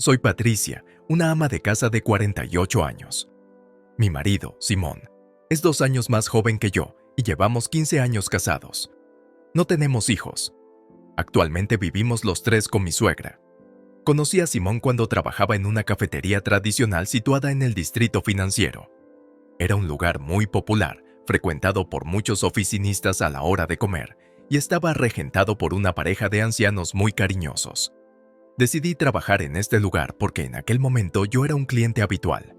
Soy Patricia, una ama de casa de 48 años. Mi marido, Simón, es 2 años más joven que yo y llevamos 15 años casados. No tenemos hijos. Actualmente vivimos los tres con mi suegra. Conocí a Simón cuando trabajaba en una cafetería tradicional situada en el distrito financiero. Era un lugar muy popular, frecuentado por muchos oficinistas a la hora de comer, y estaba regentado por una pareja de ancianos muy cariñosos. Decidí trabajar en este lugar porque en aquel momento yo era un cliente habitual.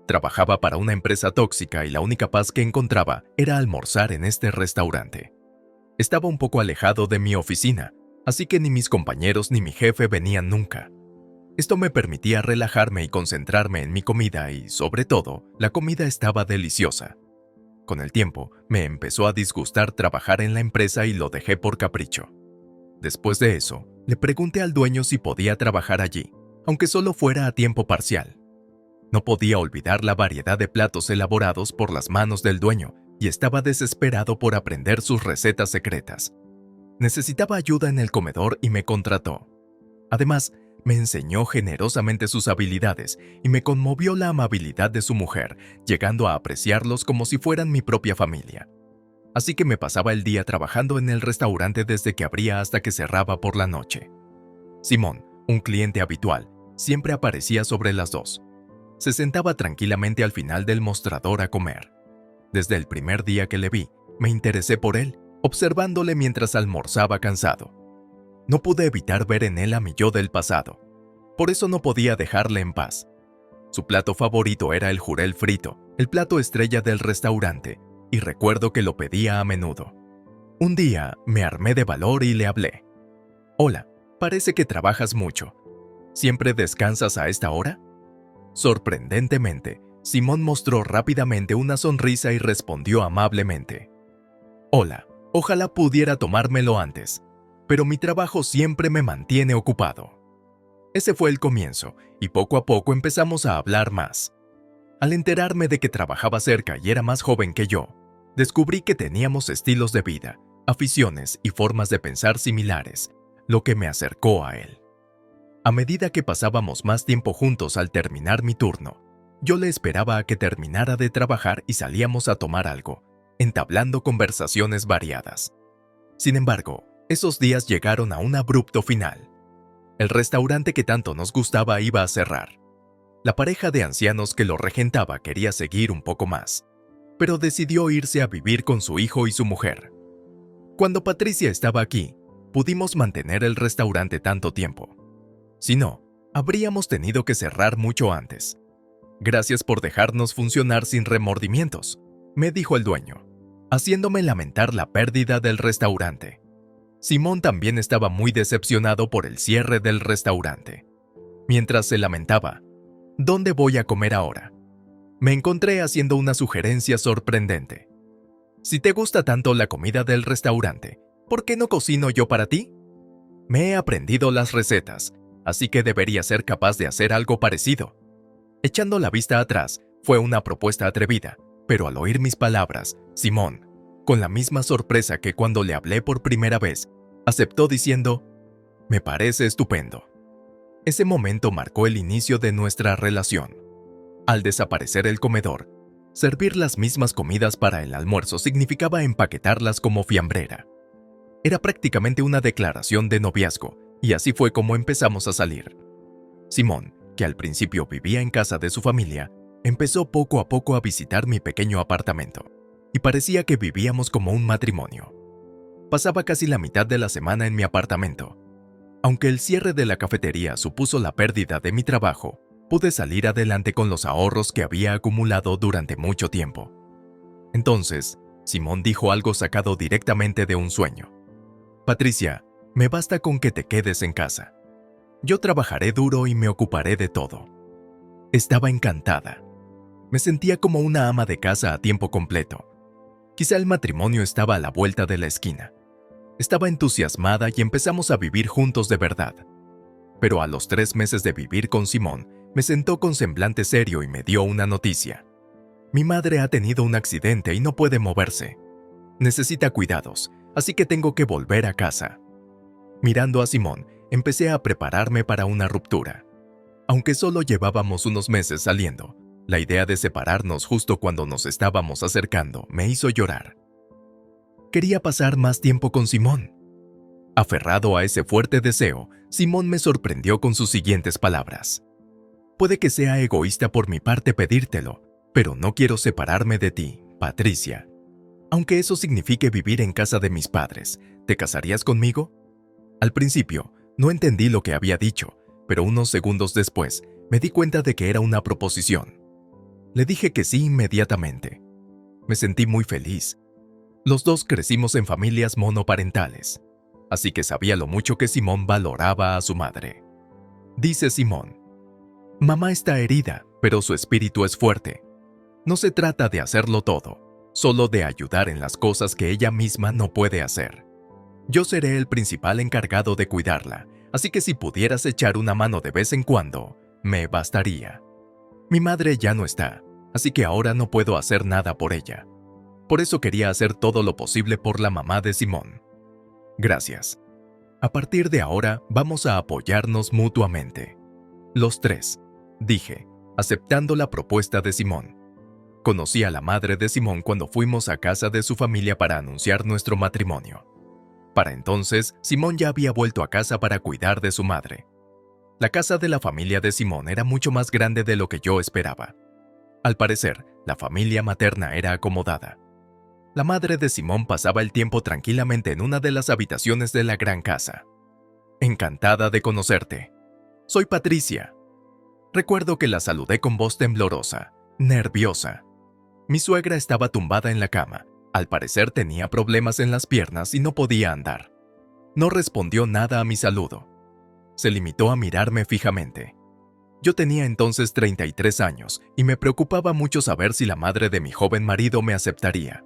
Trabajaba para una empresa tóxica y la única paz que encontraba era almorzar en este restaurante. Estaba un poco alejado de mi oficina, así que ni mis compañeros ni mi jefe venían nunca. Esto me permitía relajarme y concentrarme en mi comida y, sobre todo, la comida estaba deliciosa. Con el tiempo, me empezó a disgustar trabajar en la empresa y lo dejé por capricho. Después de eso, le pregunté al dueño si podía trabajar allí, aunque solo fuera a tiempo parcial. No podía olvidar la variedad de platos elaborados por las manos del dueño y estaba desesperado por aprender sus recetas secretas. Necesitaba ayuda en el comedor y me contrató. Además, me enseñó generosamente sus habilidades y me conmovió la amabilidad de su mujer, llegando a apreciarlos como si fueran mi propia familia. Así que me pasaba el día trabajando en el restaurante desde que abría hasta que cerraba por la noche. Simón, un cliente habitual, siempre aparecía sobre las 2. Se sentaba tranquilamente al final del mostrador a comer. Desde el primer día que le vi, me interesé por él, observándole mientras almorzaba cansado. No pude evitar ver en él a mi yo del pasado. Por eso no podía dejarle en paz. Su plato favorito era el jurel frito, el plato estrella del restaurante, y recuerdo que lo pedía a menudo. Un día me armé de valor y le hablé. «Hola, parece que trabajas mucho. ¿Siempre descansas a esta hora?» Sorprendentemente, Simón mostró rápidamente una sonrisa y respondió amablemente. «Hola, ojalá pudiera tomármelo antes, pero mi trabajo siempre me mantiene ocupado». Ese fue el comienzo, y poco a poco empezamos a hablar más. Al enterarme de que trabajaba cerca y era más joven que yo, descubrí que teníamos estilos de vida, aficiones y formas de pensar similares, lo que me acercó a él. A medida que pasábamos más tiempo juntos al terminar mi turno, yo le esperaba a que terminara de trabajar y salíamos a tomar algo, entablando conversaciones variadas. Sin embargo, esos días llegaron a un abrupto final. El restaurante que tanto nos gustaba iba a cerrar. La pareja de ancianos que lo regentaba quería seguir un poco más, pero decidió irse a vivir con su hijo y su mujer. Cuando Patricia estaba aquí, pudimos mantener el restaurante tanto tiempo. Si no, habríamos tenido que cerrar mucho antes. «Gracias por dejarnos funcionar sin remordimientos», me dijo el dueño, haciéndome lamentar la pérdida del restaurante. Simón también estaba muy decepcionado por el cierre del restaurante. Mientras se lamentaba, «¿Dónde voy a comer ahora?», me encontré haciendo una sugerencia sorprendente. «Si te gusta tanto la comida del restaurante, ¿por qué no cocino yo para ti? Me he aprendido las recetas, así que debería ser capaz de hacer algo parecido». Echando la vista atrás, fue una propuesta atrevida, pero al oír mis palabras, Simón, con la misma sorpresa que cuando le hablé por primera vez, aceptó diciendo, «Me parece estupendo». Ese momento marcó el inicio de nuestra relación. Al desaparecer el comedor, servir las mismas comidas para el almuerzo significaba empaquetarlas como fiambrera. Era prácticamente una declaración de noviazgo, y así fue como empezamos a salir. Simón, que al principio vivía en casa de su familia, empezó poco a poco a visitar mi pequeño apartamento, y parecía que vivíamos como un matrimonio. Pasaba casi la mitad de la semana en mi apartamento. Aunque el cierre de la cafetería supuso la pérdida de mi trabajo, pude salir adelante con los ahorros que había acumulado durante mucho tiempo. Entonces, Simón dijo algo sacado directamente de un sueño. «Patricia, me basta con que te quedes en casa. Yo trabajaré duro y me ocuparé de todo». Estaba encantada. Me sentía como una ama de casa a tiempo completo. Quizá el matrimonio estaba a la vuelta de la esquina. Estaba entusiasmada y empezamos a vivir juntos de verdad. Pero a los 3 meses de vivir con Simón, me sentó con semblante serio y me dio una noticia. «Mi madre ha tenido un accidente y no puede moverse. Necesita cuidados, así que tengo que volver a casa». Mirando a Simón, empecé a prepararme para una ruptura. Aunque solo llevábamos unos meses saliendo, la idea de separarnos justo cuando nos estábamos acercando me hizo llorar. Quería pasar más tiempo con Simón. Aferrado a ese fuerte deseo, Simón me sorprendió con sus siguientes palabras. Puede que sea egoísta por mi parte pedírtelo, pero no quiero separarme de ti, Patricia. Aunque eso signifique vivir en casa de mis padres, ¿te casarías conmigo? Al principio, no entendí lo que había dicho, pero unos segundos después me di cuenta de que era una proposición. Le dije que sí inmediatamente. Me sentí muy feliz. Los dos crecimos en familias monoparentales, así que sabía lo mucho que Simón valoraba a su madre. Dice Simón: mamá está herida, pero su espíritu es fuerte. No se trata de hacerlo todo, solo de ayudar en las cosas que ella misma no puede hacer. Yo seré el principal encargado de cuidarla, así que si pudieras echar una mano de vez en cuando, me bastaría. Mi madre ya no está, así que ahora no puedo hacer nada por ella. Por eso quería hacer todo lo posible por la mamá de Simón. Gracias. A partir de ahora vamos a apoyarnos mutuamente. Los tres, dije, aceptando la propuesta de Simón. Conocí a la madre de Simón cuando fuimos a casa de su familia para anunciar nuestro matrimonio. Para entonces, Simón ya había vuelto a casa para cuidar de su madre. La casa de la familia de Simón era mucho más grande de lo que yo esperaba. Al parecer, la familia materna era acomodada. La madre de Simón pasaba el tiempo tranquilamente en una de las habitaciones de la gran casa. Encantada de conocerte. Soy Patricia. Recuerdo que la saludé con voz temblorosa, nerviosa. Mi suegra estaba tumbada en la cama. Al parecer tenía problemas en las piernas y no podía andar. No respondió nada a mi saludo. Se limitó a mirarme fijamente. Yo tenía entonces 33 años y me preocupaba mucho saber si la madre de mi joven marido me aceptaría.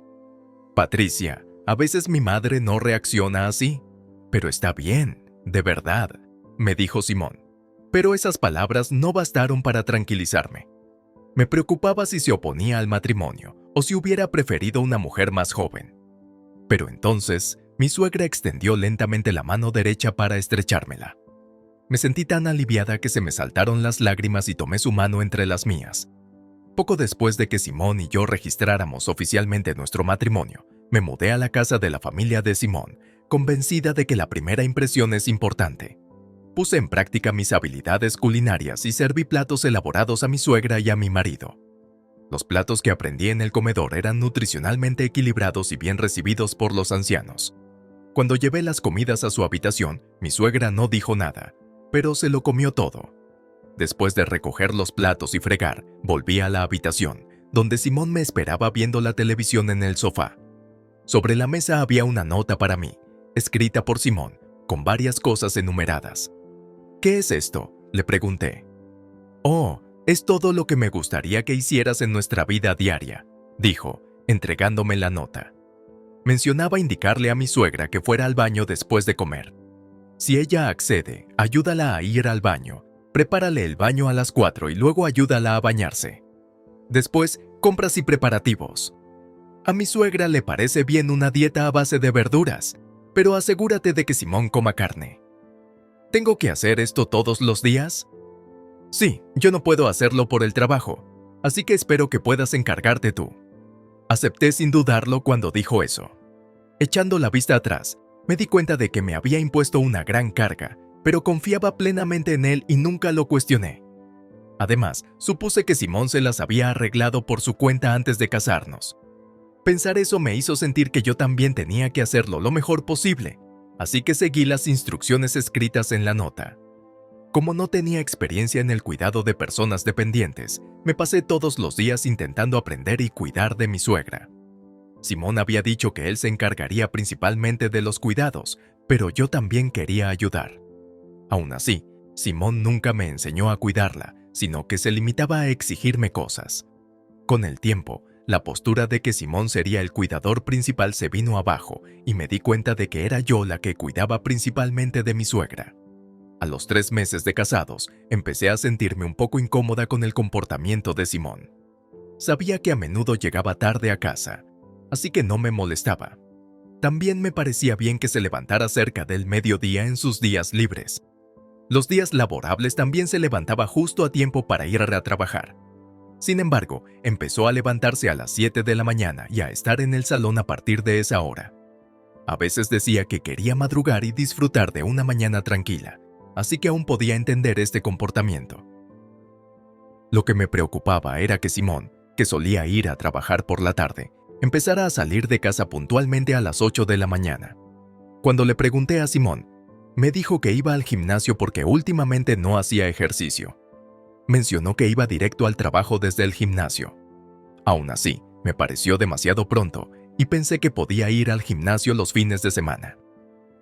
Patricia, a veces mi madre no reacciona así, pero está bien, de verdad, me dijo Simón. Pero esas palabras no bastaron para tranquilizarme. Me preocupaba si se oponía al matrimonio o si hubiera preferido una mujer más joven. Pero entonces, mi suegra extendió lentamente la mano derecha para estrechármela. Me sentí tan aliviada que se me saltaron las lágrimas y tomé su mano entre las mías. Poco después de que Simón y yo registráramos oficialmente nuestro matrimonio, me mudé a la casa de la familia de Simón, convencida de que la primera impresión es importante. Puse en práctica mis habilidades culinarias y serví platos elaborados a mi suegra y a mi marido. Los platos que aprendí en el comedor eran nutricionalmente equilibrados y bien recibidos por los ancianos. Cuando llevé las comidas a su habitación, mi suegra no dijo nada, pero se lo comió todo. Después de recoger los platos y fregar, volví a la habitación, donde Simón me esperaba viendo la televisión en el sofá. Sobre la mesa había una nota para mí, escrita por Simón, con varias cosas enumeradas. ¿Qué es esto?, le pregunté. Oh, es todo lo que me gustaría que hicieras en nuestra vida diaria, dijo, entregándome la nota. Mencionaba indicarle a mi suegra que fuera al baño después de comer. Si ella accede, ayúdala a ir al baño, prepárale el baño a las 4 y luego ayúdala a bañarse. Después, compras y preparativos. A mi suegra le parece bien una dieta a base de verduras, pero asegúrate de que Simón coma carne. ¿Tengo que hacer esto todos los días? Sí, yo no puedo hacerlo por el trabajo, así que espero que puedas encargarte tú. Acepté sin dudarlo cuando dijo eso. Echando la vista atrás, me di cuenta de que me había impuesto una gran carga, pero confiaba plenamente en él y nunca lo cuestioné. Además, supuse que Simón se las había arreglado por su cuenta antes de casarnos. Pensar eso me hizo sentir que yo también tenía que hacerlo lo mejor posible, así que seguí las instrucciones escritas en la nota. Como no tenía experiencia en el cuidado de personas dependientes, me pasé todos los días intentando aprender y cuidar de mi suegra. Simón había dicho que él se encargaría principalmente de los cuidados, pero yo también quería ayudar. Aún así, Simón nunca me enseñó a cuidarla, sino que se limitaba a exigirme cosas. Con el tiempo, la postura de que Simón sería el cuidador principal se vino abajo y me di cuenta de que era yo la que cuidaba principalmente de mi suegra. A los 3 meses de casados, empecé a sentirme un poco incómoda con el comportamiento de Simón. Sabía que a menudo llegaba tarde a casa, así que no me molestaba. También me parecía bien que se levantara cerca del mediodía en sus días libres. Los días laborables también se levantaba justo a tiempo para ir a trabajar. Sin embargo, empezó a levantarse a las 7 de la mañana y a estar en el salón a partir de esa hora. A veces decía que quería madrugar y disfrutar de una mañana tranquila, así que aún podía entender este comportamiento. Lo que me preocupaba era que Simón, que solía ir a trabajar por la tarde, empezara a salir de casa puntualmente a las 8 de la mañana. Cuando le pregunté a Simón, me dijo que iba al gimnasio porque últimamente no hacía ejercicio. Mencionó que iba directo al trabajo desde el gimnasio. Aún así, me pareció demasiado pronto y pensé que podía ir al gimnasio los fines de semana.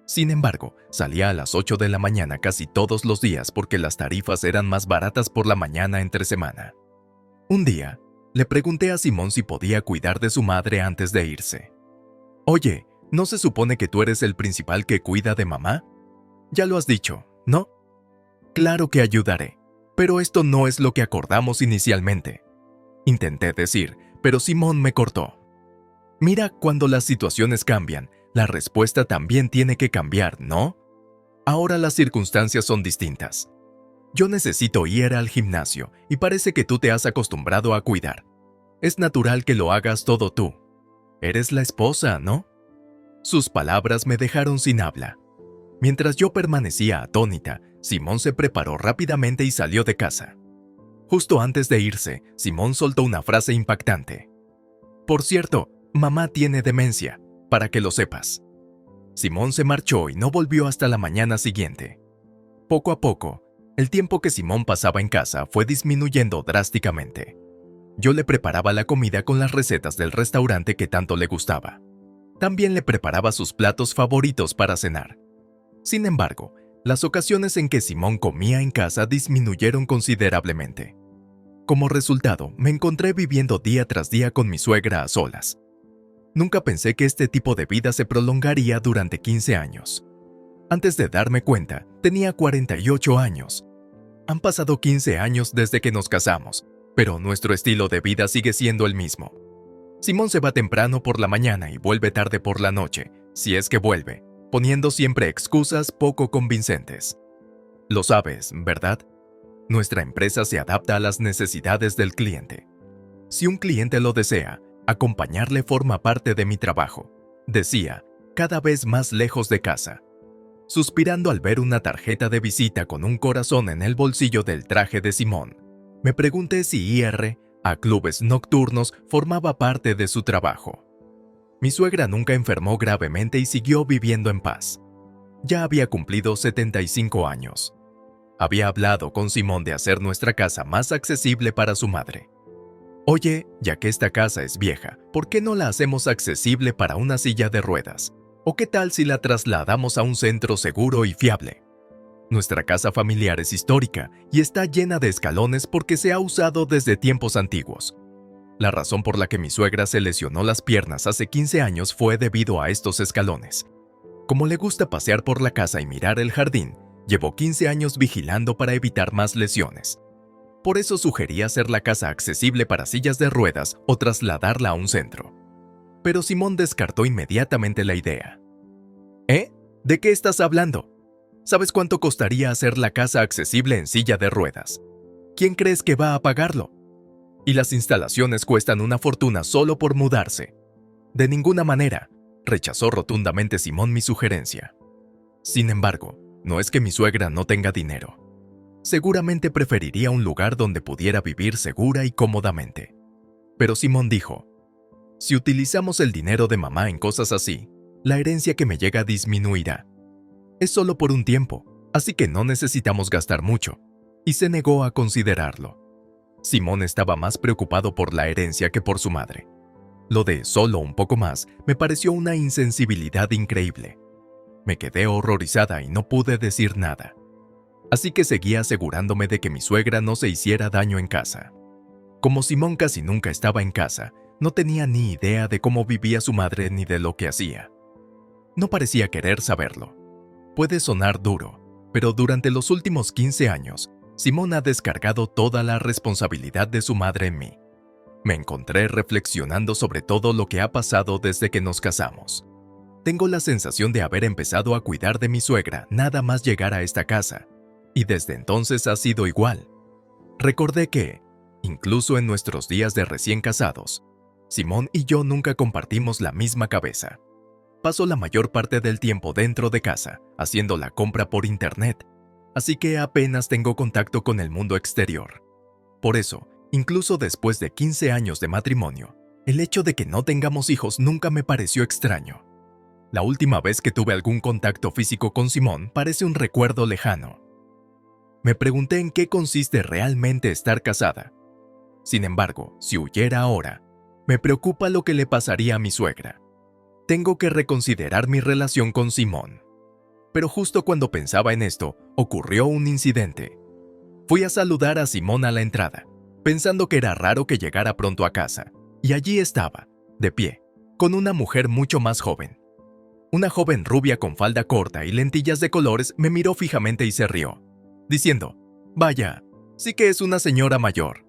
Sin embargo, salía a las 8 de la mañana casi todos los días porque las tarifas eran más baratas por la mañana entre semana. Un día, le pregunté a Simón si podía cuidar de su madre antes de irse. «Oye, ¿no se supone que tú eres el principal que cuida de mamá? Ya lo has dicho, ¿no?» «Claro que ayudaré, pero esto no es lo que acordamos inicialmente», intenté decir, pero Simón me cortó. «Mira, cuando las situaciones cambian, la respuesta también tiene que cambiar, ¿no? Ahora las circunstancias son distintas. Yo necesito ir al gimnasio y parece que tú te has acostumbrado a cuidar. Es natural que lo hagas todo tú. Eres la esposa, ¿no?» Sus palabras me dejaron sin habla. Mientras yo permanecía atónita, Simón se preparó rápidamente y salió de casa. Justo antes de irse, Simón soltó una frase impactante. «Por cierto, mamá tiene demencia, para que lo sepas». Simón se marchó y no volvió hasta la mañana siguiente. Poco a poco, el tiempo que Simón pasaba en casa fue disminuyendo drásticamente. Yo le preparaba la comida con las recetas del restaurante que tanto le gustaba. También le preparaba sus platos favoritos para cenar. Sin embargo, las ocasiones en que Simón comía en casa disminuyeron considerablemente. Como resultado, me encontré viviendo día tras día con mi suegra a solas. Nunca pensé que este tipo de vida se prolongaría durante 15 años. Antes de darme cuenta, tenía 48 años. Han pasado 15 años desde que nos casamos, pero nuestro estilo de vida sigue siendo el mismo. Simón se va temprano por la mañana y vuelve tarde por la noche, si es que vuelve, poniendo siempre excusas poco convincentes. Lo sabes, ¿verdad? Nuestra empresa se adapta a las necesidades del cliente. Si un cliente lo desea, acompañarle forma parte de mi trabajo, decía, cada vez más lejos de casa. Suspirando al ver una tarjeta de visita con un corazón en el bolsillo del traje de Simón, me pregunté si ir a clubes nocturnos formaba parte de su trabajo. Mi suegra nunca enfermó gravemente y siguió viviendo en paz. Ya había cumplido 75 años. Había hablado con Simón de hacer nuestra casa más accesible para su madre. «Oye, ya que esta casa es vieja, ¿por qué no la hacemos accesible para una silla de ruedas? ¿O qué tal si la trasladamos a un centro seguro y fiable? Nuestra casa familiar es histórica y está llena de escalones porque se ha usado desde tiempos antiguos. La razón por la que mi suegra se lesionó las piernas hace 15 años fue debido a estos escalones. Como le gusta pasear por la casa y mirar el jardín, llevó 15 años vigilando para evitar más lesiones. Por eso sugerí hacer la casa accesible para sillas de ruedas o trasladarla a un centro». Pero Simón descartó inmediatamente la idea. «¿Eh? ¿De qué estás hablando? ¿Sabes cuánto costaría hacer la casa accesible en silla de ruedas? ¿Quién crees que va a pagarlo? Y las instalaciones cuestan una fortuna solo por mudarse». «De ninguna manera», rechazó rotundamente Simón mi sugerencia. Sin embargo, no es que mi suegra no tenga dinero. Seguramente preferiría un lugar donde pudiera vivir segura y cómodamente. Pero Simón dijo, «Si utilizamos el dinero de mamá en cosas así, la herencia que me llega disminuirá. Es solo por un tiempo, así que no necesitamos gastar mucho», y se negó a considerarlo. Simón estaba más preocupado por la herencia que por su madre. Lo de «solo un poco más» me pareció una insensibilidad increíble. Me quedé horrorizada y no pude decir nada. Así que seguía asegurándome de que mi suegra no se hiciera daño en casa. Como Simón casi nunca estaba en casa, no tenía ni idea de cómo vivía su madre ni de lo que hacía. No parecía querer saberlo. Puede sonar duro, pero durante los últimos 15 años, Simón ha descargado toda la responsabilidad de su madre en mí. Me encontré reflexionando sobre todo lo que ha pasado desde que nos casamos. Tengo la sensación de haber empezado a cuidar de mi suegra nada más llegar a esta casa. Y desde entonces ha sido igual. Recordé que, incluso en nuestros días de recién casados, Simón y yo nunca compartimos la misma cabeza. Paso la mayor parte del tiempo dentro de casa, haciendo la compra por internet, así que apenas tengo contacto con el mundo exterior. Por eso, incluso después de 15 años de matrimonio, el hecho de que no tengamos hijos nunca me pareció extraño. La última vez que tuve algún contacto físico con Simón parece un recuerdo lejano. Me pregunté en qué consiste realmente estar casada. Sin embargo, si huyera ahora, me preocupa lo que le pasaría a mi suegra. Tengo que reconsiderar mi relación con Simón. Pero justo cuando pensaba en esto, ocurrió un incidente. Fui a saludar a Simón a la entrada, pensando que era raro que llegara pronto a casa, y allí estaba, de pie, con una mujer mucho más joven. Una joven rubia con falda corta y lentillas de colores me miró fijamente y se rió, diciendo: «Vaya, sí que es una señora mayor.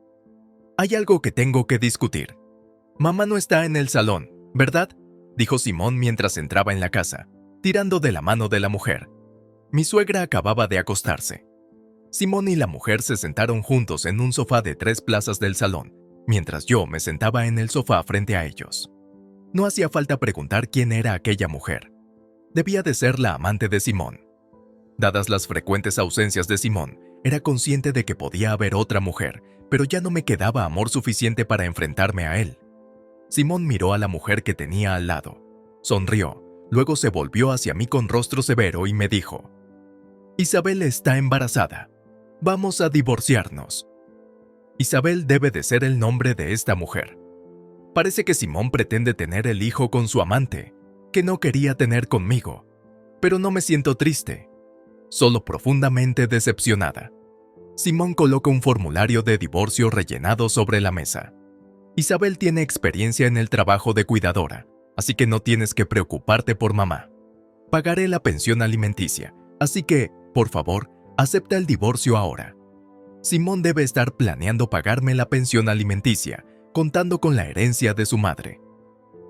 Hay algo que tengo que discutir. Mamá no está en el salón, ¿verdad?», dijo Simón mientras entraba en la casa, tirando de la mano de la mujer. Mi suegra acababa de acostarse. Simón y la mujer se sentaron juntos en un sofá de 3 plazas del salón, mientras yo me sentaba en el sofá frente a ellos. No hacía falta preguntar quién era aquella mujer. Debía de ser la amante de Simón. Dadas las frecuentes ausencias de Simón, era consciente de que podía haber otra mujer, pero ya no me quedaba amor suficiente para enfrentarme a él. Simón miró a la mujer que tenía al lado, sonrió, luego se volvió hacia mí con rostro severo y me dijo: «Isabel está embarazada. Vamos a divorciarnos». Isabel debe de ser el nombre de esta mujer. Parece que Simón pretende tener el hijo con su amante, que no quería tener conmigo, pero no me siento triste, solo profundamente decepcionada. Simón coloca un formulario de divorcio rellenado sobre la mesa. Isabel tiene experiencia en el trabajo de cuidadora, así que no tienes que preocuparte por mamá. Pagaré la pensión alimenticia, así que, por favor, acepta el divorcio ahora. Simón debe estar planeando pagarme la pensión alimenticia, contando con la herencia de su madre.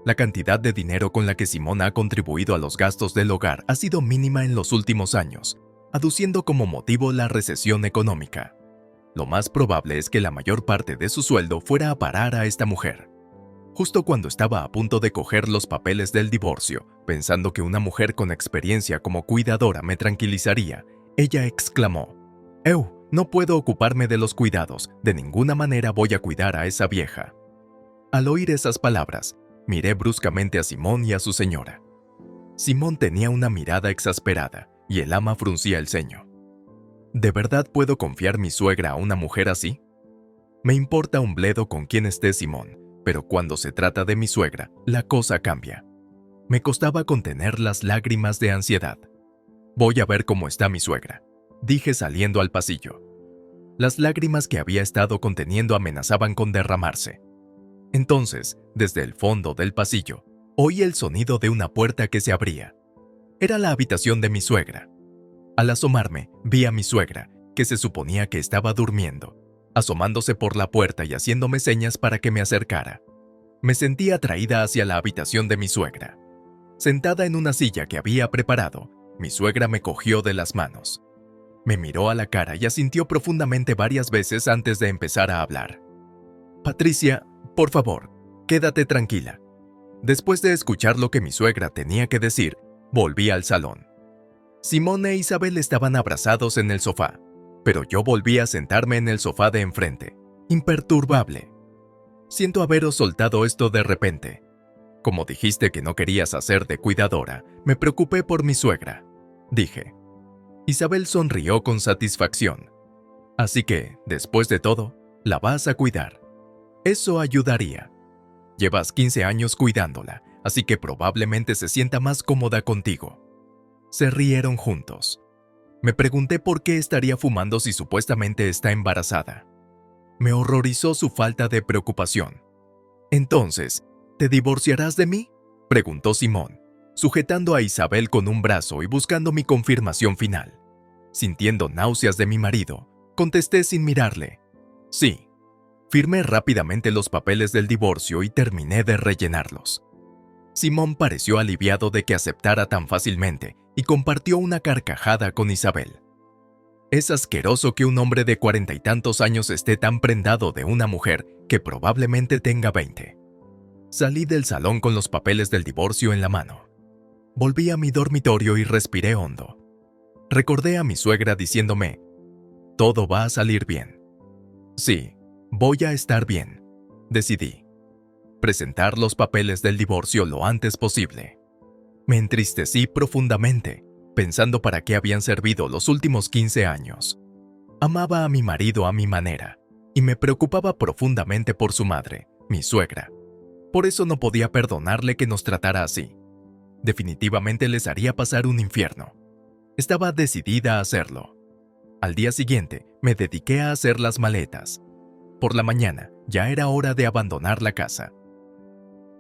La cantidad de dinero con la que Simón ha contribuido a los gastos del hogar ha sido mínima en los últimos años, aduciendo como motivo la recesión económica. Lo más probable es que la mayor parte de su sueldo fuera a parar a esta mujer. Justo cuando estaba a punto de coger los papeles del divorcio, pensando que una mujer con experiencia como cuidadora me tranquilizaría, ella exclamó: «No puedo ocuparme de los cuidados, de ninguna manera voy a cuidar a esa vieja». Al oír esas palabras, miré bruscamente a Simón y a su señora. Simón tenía una mirada exasperada y el ama fruncía el ceño. ¿De verdad puedo confiar mi suegra a una mujer así? Me importa un bledo con quién esté Simón, pero cuando se trata de mi suegra, la cosa cambia. Me costaba contener las lágrimas de ansiedad. «Voy a ver cómo está mi suegra», dije saliendo al pasillo. Las lágrimas que había estado conteniendo amenazaban con derramarse. Entonces, desde el fondo del pasillo, oí el sonido de una puerta que se abría. Era la habitación de mi suegra. Al asomarme, vi a mi suegra, que se suponía que estaba durmiendo, asomándose por la puerta y haciéndome señas para que me acercara. Me sentí atraída hacia la habitación de mi suegra. Sentada en una silla que había preparado, mi suegra me cogió de las manos. Me miró a la cara y asintió profundamente varias veces antes de empezar a hablar. «Patricia, por favor, quédate tranquila». Después de escuchar lo que mi suegra tenía que decir, volví al salón. Simón e Isabel estaban abrazados en el sofá, pero yo volví a sentarme en el sofá de enfrente, imperturbable. «Siento haberos soltado esto de repente. Como dijiste que no querías hacer de cuidadora, me preocupé por mi suegra», dije. Isabel sonrió con satisfacción. «Así que, después de todo, la vas a cuidar. Eso ayudaría. Llevas 15 años cuidándola, así que probablemente se sienta más cómoda contigo». Se rieron juntos. Me pregunté por qué estaría fumando si supuestamente está embarazada. Me horrorizó su falta de preocupación. «Entonces, ¿te divorciarás de mí?», preguntó Simón, sujetando a Isabel con un brazo y buscando mi confirmación final. Sintiendo náuseas de mi marido, contesté sin mirarle: «Sí». Firmé rápidamente los papeles del divorcio y terminé de rellenarlos. Simón pareció aliviado de que aceptara tan fácilmente y compartió una carcajada con Isabel. Es asqueroso que un hombre de 40 y tantos años esté tan prendado de una mujer que probablemente tenga 20. Salí del salón con los papeles del divorcio en la mano. Volví a mi dormitorio y respiré hondo. Recordé a mi suegra diciéndome, todo va a salir bien. Sí, voy a estar bien. Decidí presentar los papeles del divorcio lo antes posible. Me entristecí profundamente, pensando para qué habían servido los últimos 15 años. Amaba a mi marido a mi manera, y me preocupaba profundamente por su madre, mi suegra. Por eso no podía perdonarle que nos tratara así. Definitivamente les haría pasar un infierno. Estaba decidida a hacerlo. Al día siguiente, me dediqué a hacer las maletas. Por la mañana, ya era hora de abandonar la casa.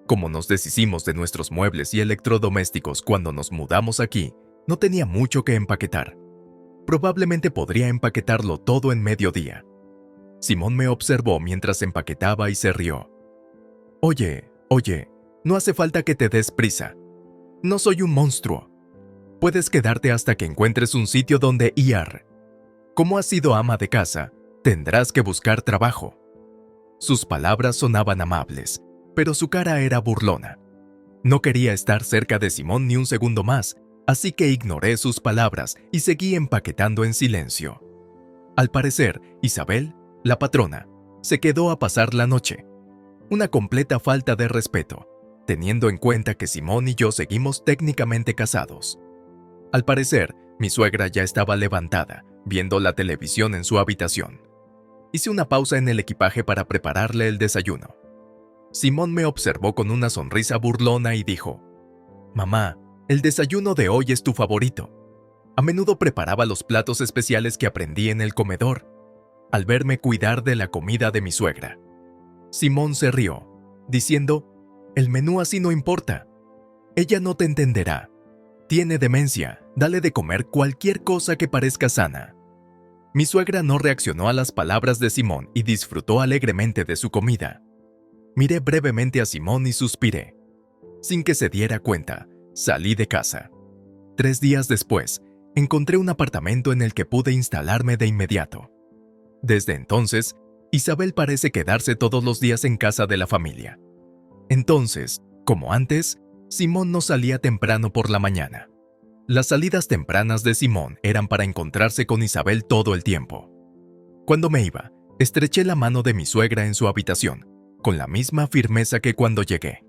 Como nos deshicimos de nuestros muebles y electrodomésticos cuando nos mudamos aquí, no tenía mucho que empaquetar. Probablemente podría empaquetarlo todo en mediodía. Simón me observó mientras empaquetaba y se rió. Oye, no hace falta que te des prisa. No soy un monstruo. Puedes quedarte hasta que encuentres un sitio donde ir. Como has sido ama de casa, tendrás que buscar trabajo. Sus palabras sonaban amables, pero su cara era burlona. No quería estar cerca de Simón ni un segundo más, así que ignoré sus palabras y seguí empaquetando en silencio. Al parecer, Isabel, la patrona, se quedó a pasar la noche. Una completa falta de respeto, teniendo en cuenta que Simón y yo seguimos técnicamente casados. Al parecer, mi suegra ya estaba levantada, viendo la televisión en su habitación. Hice una pausa en el equipaje para prepararle el desayuno. Simón me observó con una sonrisa burlona y dijo, «Mamá, el desayuno de hoy es tu favorito». A menudo preparaba los platos especiales que aprendí en el comedor, al verme cuidar de la comida de mi suegra. Simón se rió, diciendo, «El menú así no importa. Ella no te entenderá. Tiene demencia, dale de comer cualquier cosa que parezca sana». Mi suegra no reaccionó a las palabras de Simón y disfrutó alegremente de su comida. Miré brevemente a Simón y suspiré. Sin que se diera cuenta, salí de casa. 3 días después, encontré un apartamento en el que pude instalarme de inmediato. Desde entonces, Isabel parece quedarse todos los días en casa de la familia. Entonces, como antes, Simón no salía temprano por la mañana. Las salidas tempranas de Simón eran para encontrarse con Isabel todo el tiempo. Cuando me iba, estreché la mano de mi suegra en su habitación, con la misma firmeza que cuando llegué.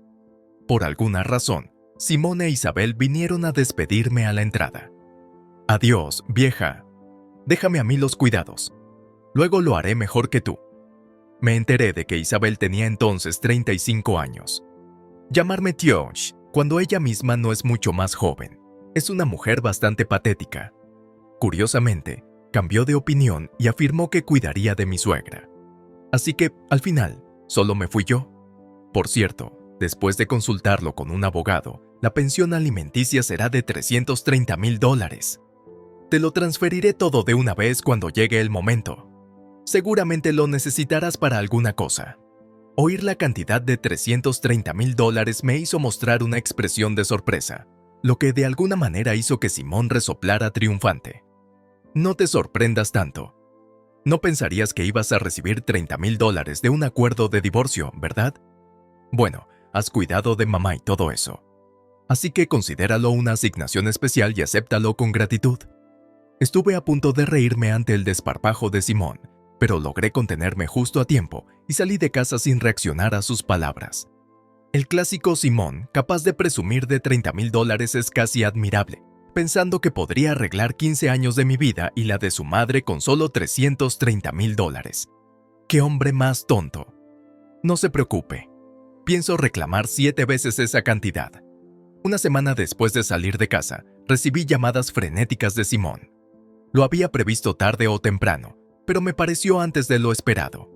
Por alguna razón, Simón e Isabel vinieron a despedirme a la entrada. «Adiós, vieja. Déjame a mí los cuidados. Luego lo haré mejor que tú». Me enteré de que Isabel tenía entonces 35 años. Llamarme Tioch, cuando ella misma no es mucho más joven, es una mujer bastante patética. Curiosamente, cambió de opinión y afirmó que cuidaría de mi suegra. Así que, al final, solo me fui yo. Por cierto, después de consultarlo con un abogado, la pensión alimenticia será de $330,000. Te lo transferiré todo de una vez cuando llegue el momento. Seguramente lo necesitarás para alguna cosa. Oír la cantidad de $330,000 me hizo mostrar una expresión de sorpresa, lo que de alguna manera hizo que Simón resoplara triunfante. No te sorprendas tanto. No pensarías que ibas a recibir $30,000 de un acuerdo de divorcio, ¿verdad? Bueno, has cuidado de mamá y todo eso. Así que considéralo una asignación especial y acéptalo con gratitud. Estuve a punto de reírme ante el desparpajo de Simón, pero logré contenerme justo a tiempo y salí de casa sin reaccionar a sus palabras. El clásico Simón, capaz de presumir de $30,000, es casi admirable, pensando que podría arreglar 15 años de mi vida y la de su madre con solo $330,000. ¡Qué hombre más tonto! No se preocupe. Pienso reclamar 7 veces esa cantidad. Una semana después de salir de casa, recibí llamadas frenéticas de Simón. Lo había previsto tarde o temprano, pero me pareció antes de lo esperado.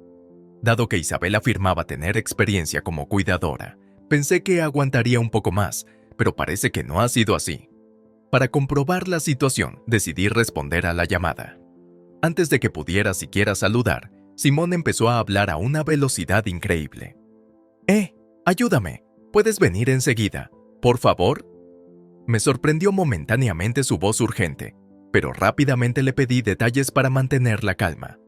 Dado que Isabel afirmaba tener experiencia como cuidadora, pensé que aguantaría un poco más, pero parece que no ha sido así. Para comprobar la situación, decidí responder a la llamada. Antes de que pudiera siquiera saludar, Simón empezó a hablar a una velocidad increíble. Ayúdame, ¿puedes venir enseguida? ¿Por favor?» Me sorprendió momentáneamente su voz urgente. pero rápidamente le pedí detalles para mantener la calma.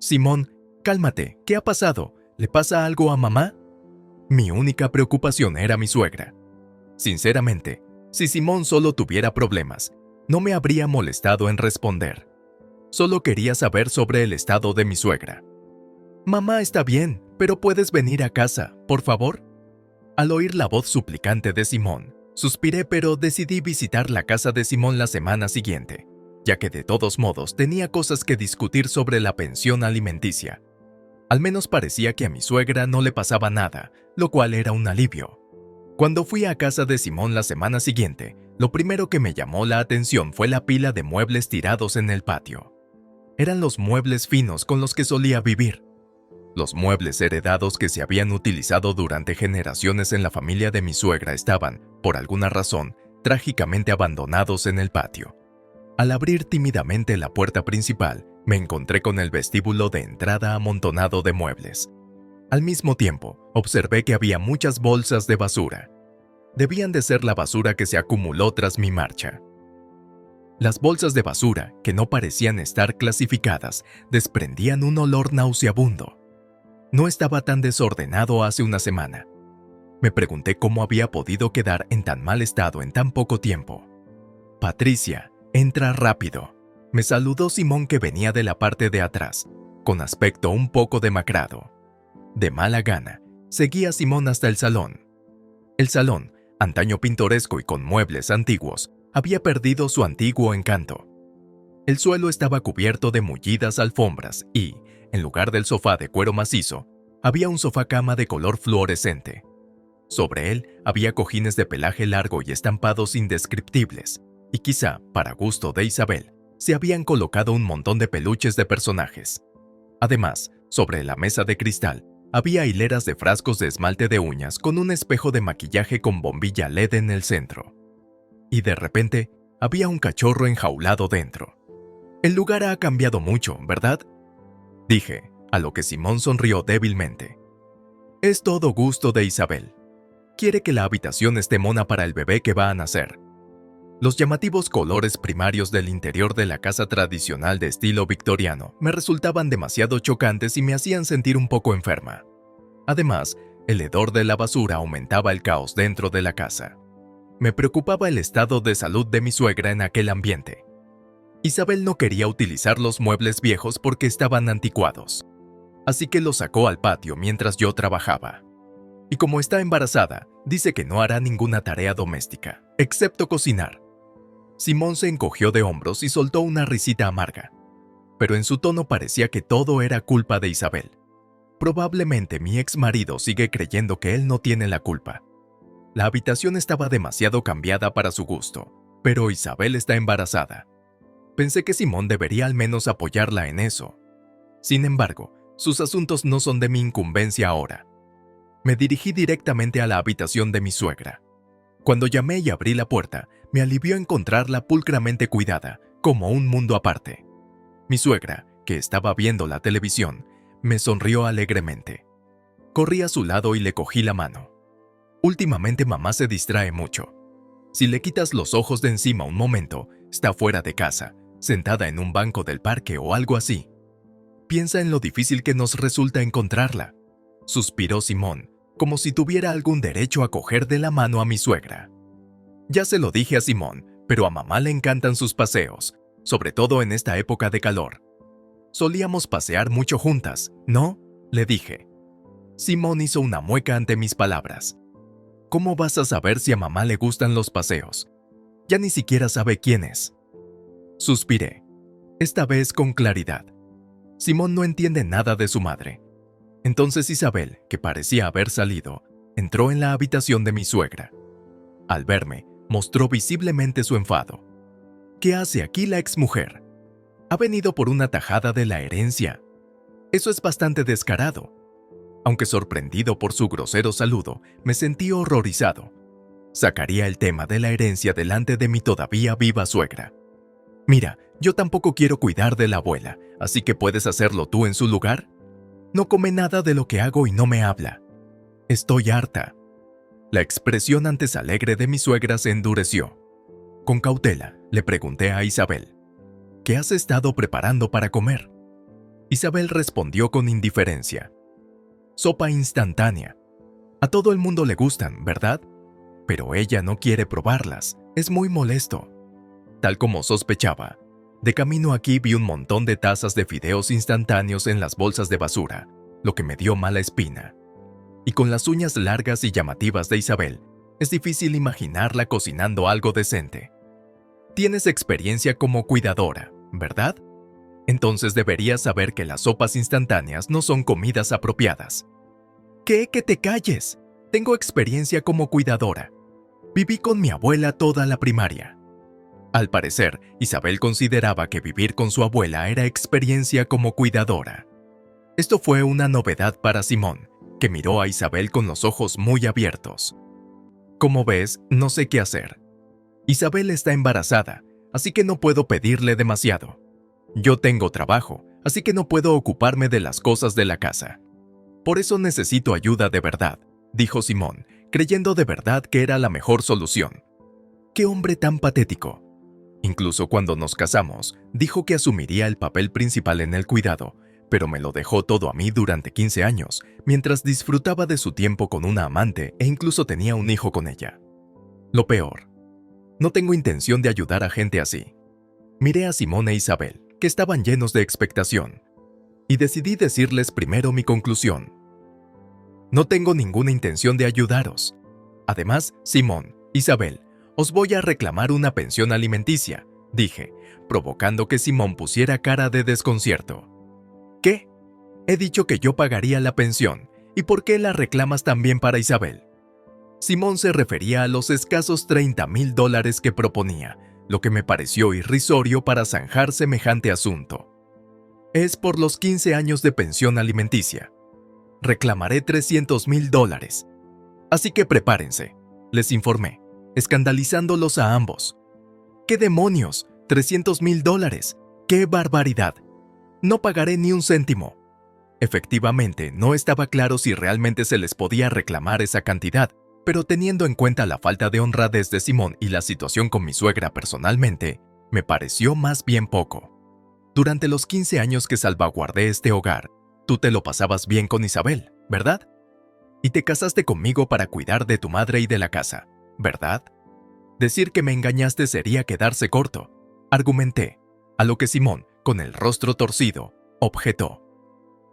Simón, cálmate, ¿qué ha pasado? ¿Le pasa algo a mamá? Mi única preocupación era mi suegra. Sinceramente, si Simón solo tuviera problemas, no me habría molestado en responder. Solo quería saber sobre el estado de mi suegra. Mamá está bien, pero ¿puedes venir a casa, por favor? Al oír la voz suplicante de Simón, suspiré, pero decidí visitar la casa de Simón la semana siguiente, ya que de todos modos tenía cosas que discutir sobre la pensión alimenticia. Al menos parecía que a mi suegra no le pasaba nada, lo cual era un alivio. Cuando fui a casa de Simón la semana siguiente, lo primero que me llamó la atención fue la pila de muebles tirados en el patio. Eran los muebles finos con los que solía vivir. Los muebles heredados que se habían utilizado durante generaciones en la familia de mi suegra estaban, por alguna razón, trágicamente abandonados en el patio. Al abrir tímidamente la puerta principal, me encontré con el vestíbulo de entrada amontonado de muebles. Al mismo tiempo, observé que había muchas bolsas de basura. Debían de ser la basura que se acumuló tras mi marcha. Las bolsas de basura, que no parecían estar clasificadas, desprendían un olor nauseabundo. No estaba tan desordenado hace una semana. Me pregunté cómo había podido quedar en tan mal estado en tan poco tiempo. Patricia, entra rápido. Me saludó Simón, que venía de la parte de atrás, con aspecto un poco demacrado. De mala gana, seguí a Simón hasta el salón. El salón, antaño pintoresco y con muebles antiguos, había perdido su antiguo encanto. El suelo estaba cubierto de mullidas alfombras y, en lugar del sofá de cuero macizo, había un sofá cama de color fluorescente. Sobre él había cojines de pelaje largo y estampados indescriptibles, y quizá, para gusto de Isabel, se habían colocado un montón de peluches de personajes. Además, sobre la mesa de cristal, había hileras de frascos de esmalte de uñas con un espejo de maquillaje con bombilla LED en el centro. Y de repente, había un cachorro enjaulado dentro. El lugar ha cambiado mucho, ¿verdad?, dije, a lo que Simón sonrió débilmente. Es todo gusto de Isabel. Quiere que la habitación esté mona para el bebé que va a nacer. Los llamativos colores primarios del interior de la casa tradicional de estilo victoriano me resultaban demasiado chocantes y me hacían sentir un poco enferma. Además, el hedor de la basura aumentaba el caos dentro de la casa. Me preocupaba el estado de salud de mi suegra en aquel ambiente. Isabel no quería utilizar los muebles viejos porque estaban anticuados, así que los sacó al patio mientras yo trabajaba. Y como está embarazada, dice que no hará ninguna tarea doméstica, excepto cocinar. Simón se encogió de hombros y soltó una risita amarga, pero en su tono parecía que todo era culpa de Isabel. Probablemente mi ex marido sigue creyendo que él no tiene la culpa. La habitación estaba demasiado cambiada para su gusto, pero Isabel está embarazada. Pensé que Simón debería al menos apoyarla en eso. Sin embargo, sus asuntos no son de mi incumbencia ahora. Me dirigí directamente a la habitación de mi suegra. Cuando llamé y abrí la puerta, me alivió encontrarla pulcramente cuidada, como un mundo aparte. Mi suegra, que estaba viendo la televisión, me sonrió alegremente. Corrí a su lado y le cogí la mano. Últimamente mamá se distrae mucho. Si le quitas los ojos de encima un momento, está fuera de casa, sentada en un banco del parque o algo así. Piensa en lo difícil que nos resulta encontrarla, suspiró Simón, como si tuviera algún derecho a coger de la mano a mi suegra. Ya se lo dije a Simón, pero a mamá le encantan sus paseos, sobre todo en esta época de calor. Solíamos pasear mucho juntas, ¿no?, le dije. Simón hizo una mueca ante mis palabras. ¿Cómo vas a saber si a mamá le gustan los paseos? Ya ni siquiera sabe quién es. Suspiré, esta vez con claridad. Simón no entiende nada de su madre. Entonces Isabel, que parecía haber salido, entró en la habitación de mi suegra. Al verme, mostró visiblemente su enfado. ¿Qué hace aquí la exmujer? Ha venido por una tajada de la herencia. Eso es bastante descarado. Aunque sorprendido por su grosero saludo, me sentí horrorizado. Sacaría el tema de la herencia delante de mi todavía viva suegra. Mira, yo tampoco quiero cuidar de la abuela, así que puedes hacerlo tú en su lugar. No come nada de lo que hago y no me habla. Estoy harta. La expresión antes alegre de mi suegra se endureció. Con cautela, le pregunté a Isabel, que has estado preparando para comer? Isabel respondió con indiferencia. Sopa instantánea. A todo el mundo le gustan, ¿verdad? Pero ella no quiere probarlas. Es muy molesto. Tal como sospechaba, de camino aquí vi un montón de tazas de fideos instantáneos en las bolsas de basura, lo que me dio mala espina. Y con las uñas largas y llamativas de Isabel, es difícil imaginarla cocinando algo decente. Tienes experiencia como cuidadora, ¿verdad? Entonces deberías saber que las sopas instantáneas no son comidas apropiadas. ¿Qué? ¡Que te calles! Tengo experiencia como cuidadora. Viví con mi abuela toda la primaria. Al parecer, Isabel consideraba que vivir con su abuela era experiencia como cuidadora. Esto fue una novedad para Simón, que miró a Isabel con los ojos muy abiertos. Como ves, no sé qué hacer. Isabel está embarazada, así que no puedo pedirle demasiado. Yo tengo trabajo, así que no puedo ocuparme de las cosas de la casa. Por eso necesito ayuda de verdad, dijo Simón, creyendo de verdad que era la mejor solución. ¡Qué hombre tan patético! Incluso cuando nos casamos, dijo que asumiría el papel principal en el cuidado, pero me lo dejó todo a mí durante 15 años, mientras disfrutaba de su tiempo con una amante e incluso tenía un hijo con ella. Lo peor, no tengo intención de ayudar a gente así. Miré a Simón e Isabel, que estaban llenos de expectación, y decidí decirles primero mi conclusión. No tengo ninguna intención de ayudaros. Además, Simón, Isabel, os voy a reclamar una pensión alimenticia, dije, provocando que Simón pusiera cara de desconcierto. ¿Qué? He dicho que yo pagaría la pensión, ¿y por qué la reclamas también para Isabel? Simón se refería a los escasos $30,000 que proponía, lo que me pareció irrisorio para zanjar semejante asunto. Es por los 15 años de pensión alimenticia. Reclamaré $300,000. Así que prepárense, les informé, escandalizándolos a ambos. ¿Qué demonios? $300,000. ¡Qué barbaridad! No pagaré ni un céntimo. Efectivamente, no estaba claro si realmente se les podía reclamar esa cantidad, pero teniendo en cuenta la falta de honradez de Simón y la situación con mi suegra personalmente, me pareció más bien poco. Durante los 15 años que salvaguardé este hogar, tú te lo pasabas bien con Isabel, ¿verdad? Y te casaste conmigo para cuidar de tu madre y de la casa, ¿verdad? Decir que me engañaste sería quedarse corto, argumenté, a lo que Simón, con el rostro torcido, objetó.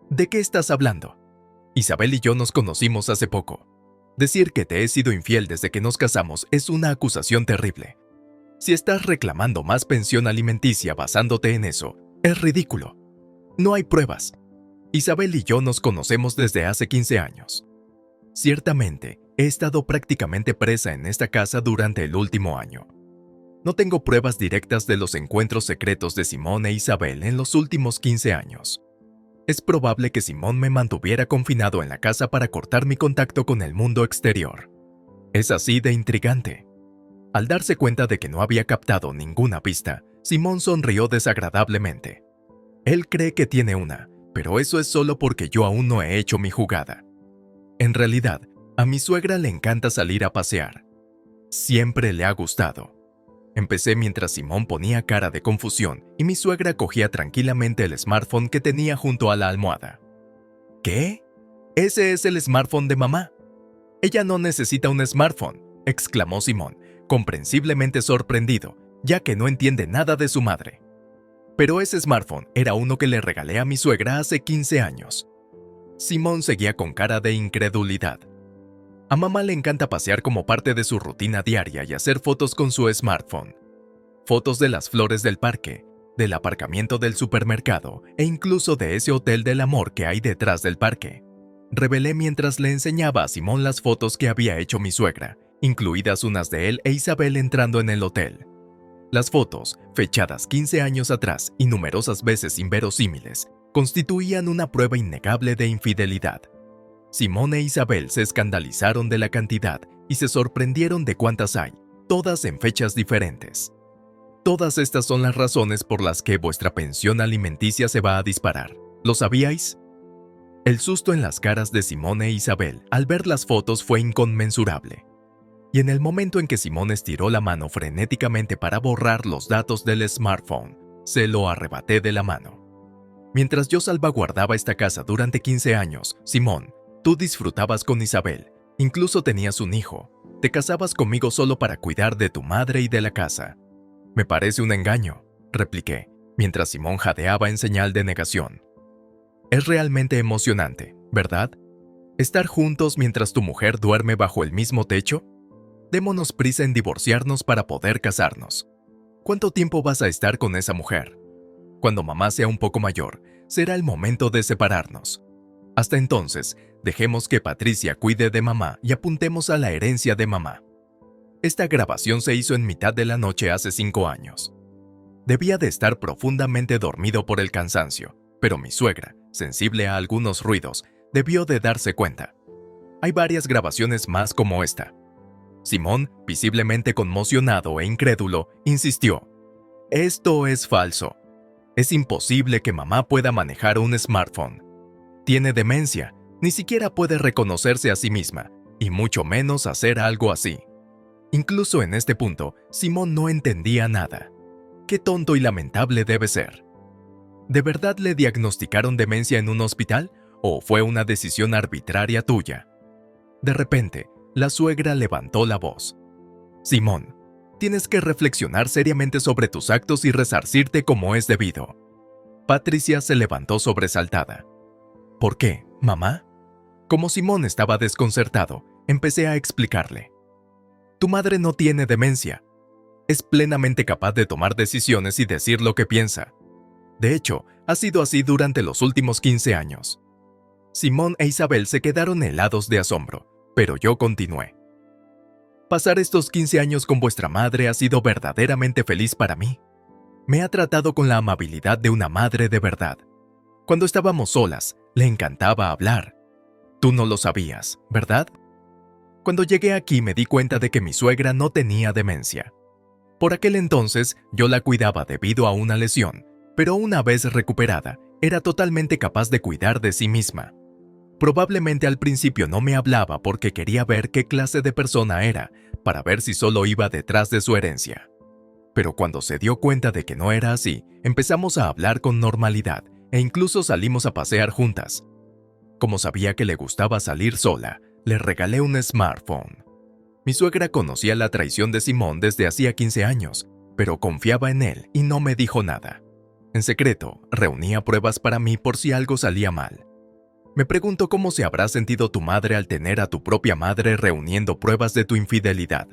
¿De qué estás hablando? Isabel y yo nos conocimos hace poco. Decir que te he sido infiel desde que nos casamos es una acusación terrible. Si estás reclamando más pensión alimenticia basándote en eso, es ridículo. No hay pruebas. Isabel y yo nos conocemos desde hace 15 años. Ciertamente, he estado prácticamente presa en esta casa durante el último año. No tengo pruebas directas de los encuentros secretos de Simón e Isabel en los últimos 15 años. Es probable que Simón me mantuviera confinado en la casa para cortar mi contacto con el mundo exterior. Es así de intrigante. Al darse cuenta de que no había captado ninguna pista, Simón sonrió desagradablemente. Él cree que tiene una, pero eso es solo porque yo aún no he hecho mi jugada. En realidad, a mi suegra le encanta salir a pasear. Siempre le ha gustado. Empecé mientras Simón ponía cara de confusión y mi suegra cogía tranquilamente el smartphone que tenía junto a la almohada. ¿Qué? Ese es el smartphone de mamá. Ella no necesita un smartphone, exclamó Simón, comprensiblemente sorprendido, ya que no entiende nada de su madre. Pero ese smartphone era uno que le regalé a mi suegra hace 15 años. Simón seguía con cara de incredulidad. A mamá le encanta pasear como parte de su rutina diaria y hacer fotos con su smartphone. Fotos de las flores del parque, del aparcamiento del supermercado e incluso de ese hotel del amor que hay detrás del parque. Revelé mientras le enseñaba a Simón las fotos que había hecho mi suegra, incluidas unas de él e Isabel entrando en el hotel. Las fotos, fechadas 15 años atrás y numerosas veces inverosímiles, constituían una prueba innegable de infidelidad. Simón e Isabel se escandalizaron de la cantidad y se sorprendieron de cuántas hay, todas en fechas diferentes. Todas estas son las razones por las que vuestra pensión alimenticia se va a disparar. ¿Lo sabíais? El susto en las caras de Simón e Isabel al ver las fotos fue inconmensurable. Y en el momento en que Simón estiró la mano frenéticamente para borrar los datos del smartphone, Se lo arrebaté de la mano. Mientras yo salvaguardaba esta casa durante 15 años, Simón, tú disfrutabas con Isabel, incluso tenías un hijo. Te casabas conmigo solo para cuidar de tu madre y de la casa. Me parece un engaño, repliqué, mientras Simón jadeaba en señal de negación. Es realmente emocionante, ¿verdad? ¿Estar juntos mientras tu mujer duerme bajo el mismo techo? Démonos prisa en divorciarnos para poder casarnos. ¿Cuánto tiempo vas a estar con esa mujer? Cuando mamá sea un poco mayor, será el momento de separarnos. Hasta entonces, dejemos que Patricia cuide de mamá y apuntemos a la herencia de mamá. Esta grabación se hizo en mitad de la noche hace 5 años. Debía de estar profundamente dormido por el cansancio, pero mi suegra, sensible a algunos ruidos, debió de darse cuenta. Hay varias grabaciones más como esta. Simón, visiblemente conmocionado e incrédulo, insistió. Esto es falso. Es imposible que mamá pueda manejar un smartphone. Tiene demencia, ni siquiera puede reconocerse a sí misma, y mucho menos hacer algo así. Incluso en este punto, Simón no entendía nada. Qué tonto y lamentable debe ser. ¿De verdad le diagnosticaron demencia en un hospital o fue una decisión arbitraria tuya? De repente, la suegra levantó la voz. Simón, tienes que reflexionar seriamente sobre tus actos y resarcirte como es debido. Patricia se levantó sobresaltada. ¿Por qué, mamá? Como Simón estaba desconcertado, empecé a explicarle. Tu madre no tiene demencia. Es plenamente capaz de tomar decisiones y decir lo que piensa. De hecho, ha sido así durante los últimos 15 años. Simón e Isabel se quedaron helados de asombro, pero yo continué. Pasar estos 15 años con vuestra madre ha sido verdaderamente feliz para mí. Me ha tratado con la amabilidad de una madre de verdad. Cuando estábamos solas, le encantaba hablar. Tú no lo sabías, ¿verdad? Cuando llegué aquí me di cuenta de que mi suegra no tenía demencia. Por aquel entonces yo la cuidaba debido a una lesión, pero una vez recuperada, era totalmente capaz de cuidar de sí misma. Probablemente al principio no me hablaba porque quería ver qué clase de persona era, para ver si solo iba detrás de su herencia. Pero cuando se dio cuenta de que no era así, empezamos a hablar con normalidad e incluso salimos a pasear juntas. Como sabía que le gustaba salir sola, le regalé un smartphone. Mi suegra conocía la traición de Simón desde hacía 15 años, pero confiaba en él y no me dijo nada. En secreto, reunía pruebas para mí por si algo salía mal. Me pregunto cómo se habrá sentido tu madre al tener a tu propia madre reuniendo pruebas de tu infidelidad.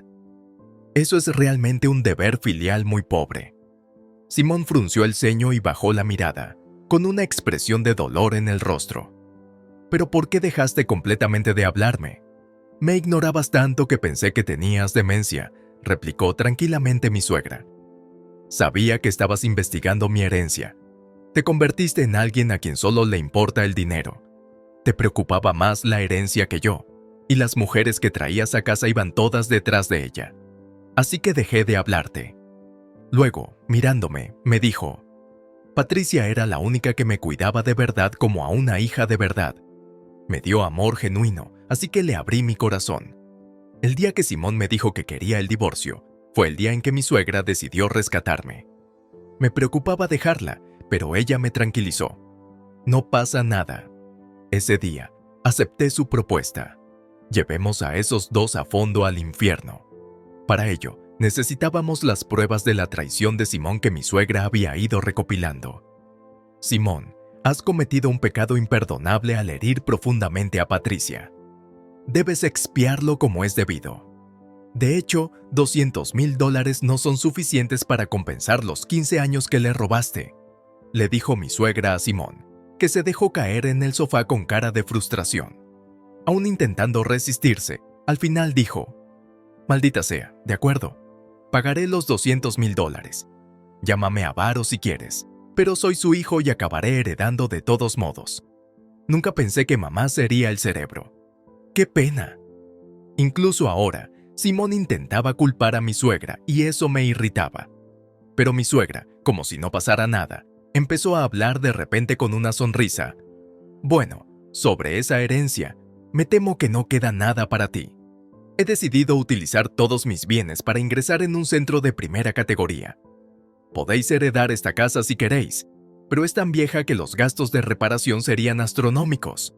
Eso es realmente un deber filial muy pobre. Simón frunció el ceño y bajó la mirada, con una expresión de dolor en el rostro. ¿Pero por qué dejaste completamente de hablarme? Me ignorabas tanto que pensé que tenías demencia, replicó tranquilamente mi suegra. Sabía que estabas investigando mi herencia. Te convertiste en alguien a quien solo le importa el dinero. Te preocupaba más la herencia que yo, y las mujeres que traías a casa iban todas detrás de ella. Así que dejé de hablarte. Luego, mirándome, me dijo, Patricia era la única que me cuidaba de verdad como a una hija de verdad. Me dio amor genuino, así que le abrí mi corazón. El día que Simón me dijo que quería el divorcio, fue el día en que mi suegra decidió rescatarme. Me preocupaba dejarla, pero ella me tranquilizó. No pasa nada. Ese día, acepté su propuesta. Llevemos a esos dos a fondo al infierno. Para ello, necesitábamos las pruebas de la traición de Simón que mi suegra había ido recopilando. Simón, has cometido un pecado imperdonable al herir profundamente a Patricia. Debes expiarlo como es debido. De hecho, $200,000 no son suficientes para compensar los 15 años que le robaste, le dijo mi suegra a Simón, que se dejó caer en el sofá con cara de frustración. Aún intentando resistirse, al final dijo, maldita sea, de acuerdo, pagaré los $200,000. Llámame avaro si quieres, pero soy su hijo y acabaré heredando de todos modos. Nunca pensé que mamá sería el cerebro. ¡Qué pena! Incluso ahora, Simón intentaba culpar a mi suegra y eso me irritaba. Pero mi suegra, como si no pasara nada, empezó a hablar de repente con una sonrisa. Bueno, sobre esa herencia, me temo que no queda nada para ti. He decidido utilizar todos mis bienes para ingresar en un centro de primera categoría. Podéis heredar esta casa si queréis, pero es tan vieja que los gastos de reparación serían astronómicos.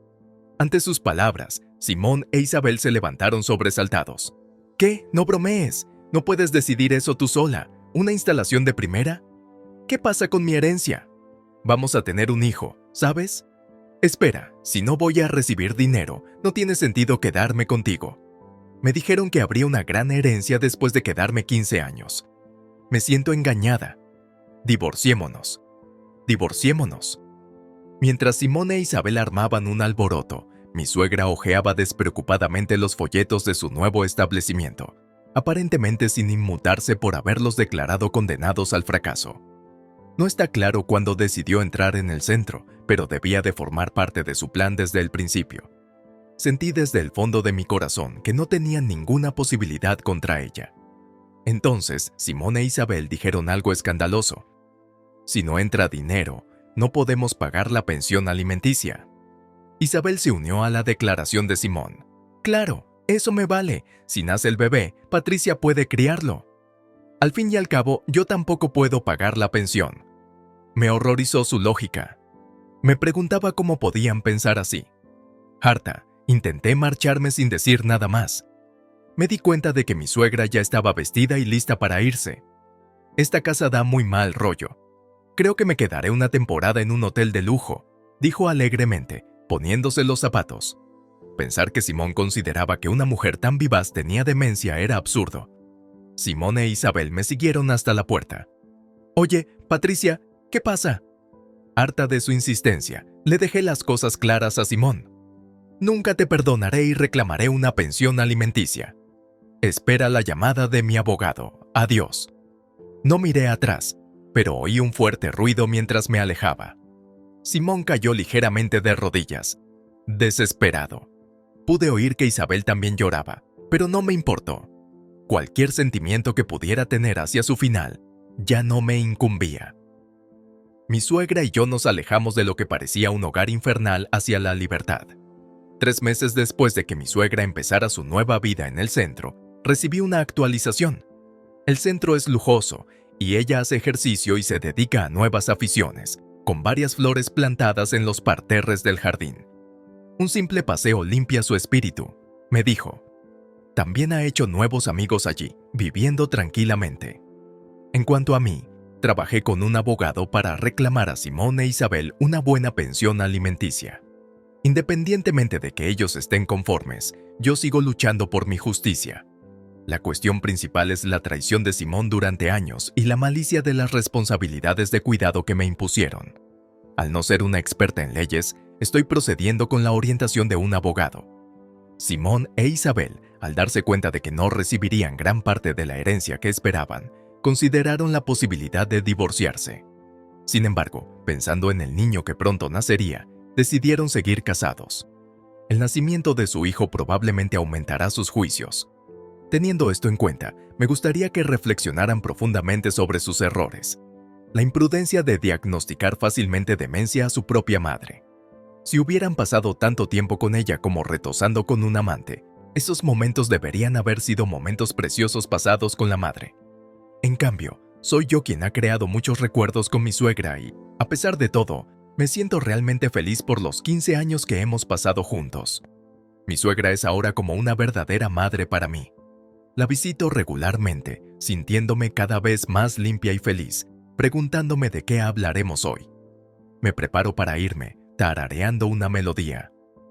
Ante sus palabras, Simón e Isabel se levantaron sobresaltados. ¿Qué? No bromees. ¿No puedes decidir eso tú sola? ¿Una instalación de primera? ¿Qué pasa con mi herencia? Vamos a tener un hijo, ¿sabes? Espera, si no voy a recibir dinero, no tiene sentido quedarme contigo. Me dijeron que habría una gran herencia después de quedarme 15 años. Me siento engañada. Divorciémonos. Divorciémonos. Mientras Simón e Isabel armaban un alboroto, mi suegra hojeaba despreocupadamente los folletos de su nuevo establecimiento, aparentemente sin inmutarse por haberlos declarado condenados al fracaso. No está claro cuándo decidió entrar en el centro, pero debía de formar parte de su plan desde el principio. Sentí desde el fondo de mi corazón que no tenían ninguna posibilidad contra ella. Entonces, Simón e Isabel dijeron algo escandaloso. Si no entra dinero, no podemos pagar la pensión alimenticia. Isabel se unió a la declaración de Simón. Claro, eso me vale. Si nace el bebé, Patricia puede criarlo. Al fin y al cabo, yo tampoco puedo pagar la pensión. Me horrorizó su lógica. Me preguntaba cómo podían pensar así. Harta, intenté marcharme sin decir nada más. Me di cuenta de que mi suegra ya estaba vestida y lista para irse. Esta casa da muy mal rollo. Creo que me quedaré una temporada en un hotel de lujo, dijo alegremente, poniéndose los zapatos. Pensar que Simón consideraba que una mujer tan vivaz tenía demencia era absurdo. Simón e Isabel me siguieron hasta la puerta. Oye, Patricia, ¿qué pasa? Harta de su insistencia, le dejé las cosas claras a Simón. Nunca te perdonaré y reclamaré una pensión alimenticia. Espera la llamada de mi abogado. Adiós. No miré atrás, pero oí un fuerte ruido mientras me alejaba. Simón cayó ligeramente de rodillas, desesperado. Pude oír que Isabel también lloraba, pero no me importó. Cualquier sentimiento que pudiera tener hacia su final ya no me incumbía. Mi suegra y yo nos alejamos de lo que parecía un hogar infernal hacia la libertad. 3 meses después de que mi suegra empezara su nueva vida en el centro, recibí una actualización. El centro es lujoso y ella hace ejercicio y se dedica a nuevas aficiones, con varias flores plantadas en los parterres del jardín. Un simple paseo limpia su espíritu, me dijo. También ha hecho nuevos amigos allí, viviendo tranquilamente. En cuanto a mí, trabajé con un abogado para reclamar a Simón e Isabel una buena pensión alimenticia. Independientemente de que ellos estén conformes, yo sigo luchando por mi justicia. La cuestión principal es la traición de Simón durante años y la malicia de las responsabilidades de cuidado que me impusieron. Al no ser una experta en leyes, estoy procediendo con la orientación de un abogado. Simón e Isabel, al darse cuenta de que no recibirían gran parte de la herencia que esperaban, consideraron la posibilidad de divorciarse. Sin embargo, pensando en el niño que pronto nacería, decidieron seguir casados. El nacimiento de su hijo probablemente aumentará sus juicios. Teniendo esto en cuenta, me gustaría que reflexionaran profundamente sobre sus errores. La imprudencia de diagnosticar fácilmente demencia a su propia madre. Si hubieran pasado tanto tiempo con ella como retosando con un amante, esos momentos deberían haber sido momentos preciosos pasados con la madre. En cambio, soy yo quien ha creado muchos recuerdos con mi suegra y, a pesar de todo, me siento realmente feliz por los 15 años que hemos pasado juntos. Mi suegra es ahora como una verdadera madre para mí. La visito regularmente, sintiéndome cada vez más limpia y feliz, preguntándome de qué hablaremos hoy. Me preparo para irme, tarareando una melodía.